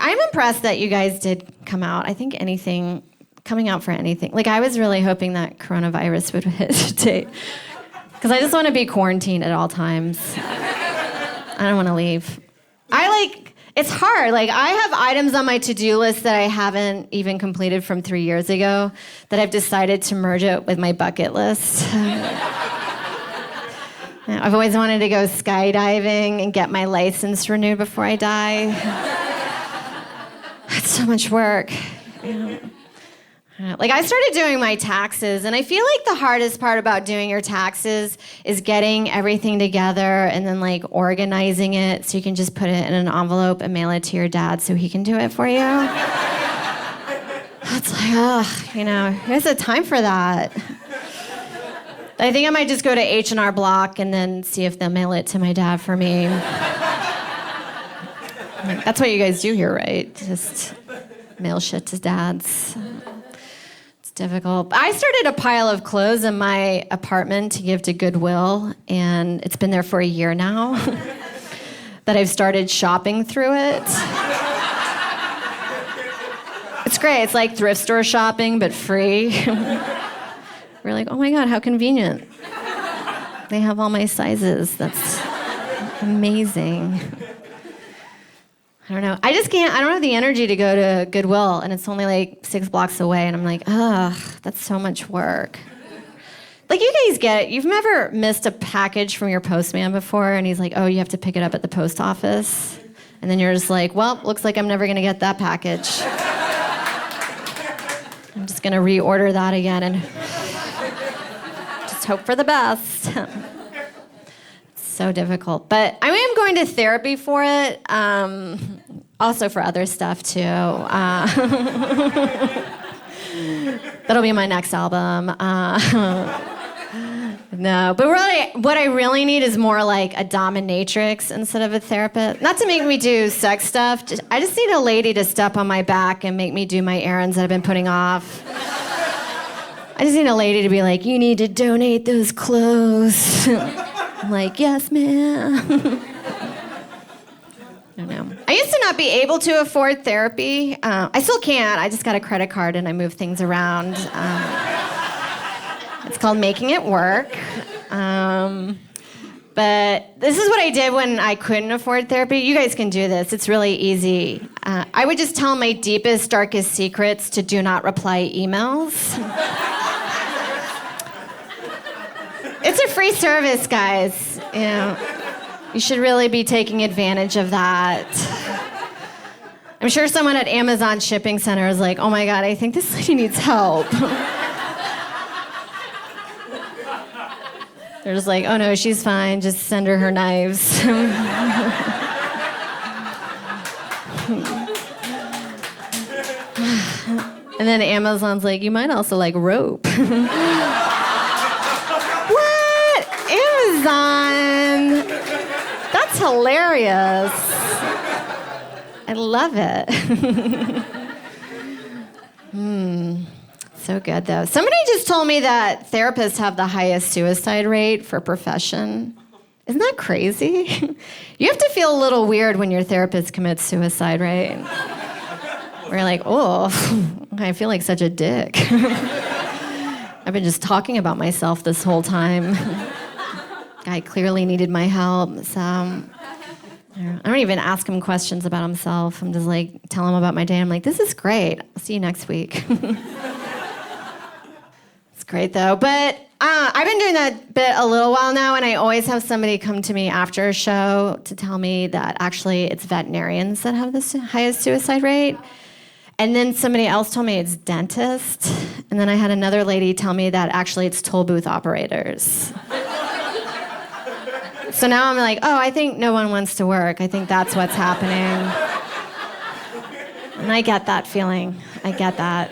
I'm impressed that you guys did come out. I think coming out for anything. Like, I was really hoping that coronavirus would hit today. Because I just want to be quarantined at all times. I don't want to leave. It's hard. Like, I have items on my to-do list that I haven't even completed from 3 years ago that I've decided to merge it with my bucket list. I've always wanted to go skydiving and get my license renewed before I die. That's so much work. Like, I started doing my taxes, and I feel like the hardest part about doing your taxes is getting everything together and then, like, organizing it so you can just put it in an envelope and mail it to your dad so he can do it for you. It's like, where's the time for that? I think I might just go to H&R Block and then see if they'll mail it to my dad for me. That's what you guys do here, right? Just mail shit to dads. Difficult. I started a pile of clothes in my apartment to give to Goodwill, and it's been there for a year now that I've started shopping through it. It's great. It's like thrift store shopping, but free. We're like, oh my God, how convenient. They have all my sizes. That's amazing. I don't know. I don't have the energy to go to Goodwill, and it's only like 6 blocks away, and I'm like, ugh, that's so much work. Like, you guys get it. You've never missed a package from your postman before, and he's like, oh, you have to pick it up at the post office. And then you're just like, well, looks like I'm never going to get that package. I'm just going to reorder that again and just hope for the best. So difficult. But I am going to therapy for it, also for other stuff too. That'll be my next album. No, but really, what I really need is more like a dominatrix instead of a therapist. Not to make me do sex stuff. I just need a lady to step on my back and make me do my errands that I've been putting off. I just need a lady to be like, you need to donate those clothes. I'm like, yes, ma'am. I don't know. I used to not be able to afford therapy. I still can't. I just got a credit card and I move things around. It's called making it work. But this is what I did when I couldn't afford therapy. You guys can do this. It's really easy. I would just tell my deepest, darkest secrets to do not reply emails. It's a free service, guys. You should really be taking advantage of that. I'm sure someone at Amazon Shipping Center is like, oh my God, I think this lady needs help. They're just like, oh no, she's fine, just send her her knives. And then Amazon's like, you might also like rope. Amazon. That's hilarious. I love it. So good, though. Somebody just told me that therapists have the highest suicide rate for profession. Isn't that crazy? You have to feel a little weird when your therapist commits suicide, right? We're like, oh, I feel like such a dick. I've been just talking about myself this whole time. Guy clearly needed my help, so I don't even ask him questions about himself. I'm just like, tell him about my day. I'm like, this is great. I'll see you next week. It's great, though. But I've been doing that bit a little while now, and I always have somebody come to me after a show to tell me that actually it's veterinarians that have the highest suicide rate. And then somebody else told me it's dentists. And then I had another lady tell me that actually it's toll booth operators. So now I'm like, oh, I think no one wants to work. I think that's what's happening. And I get that feeling. I get that.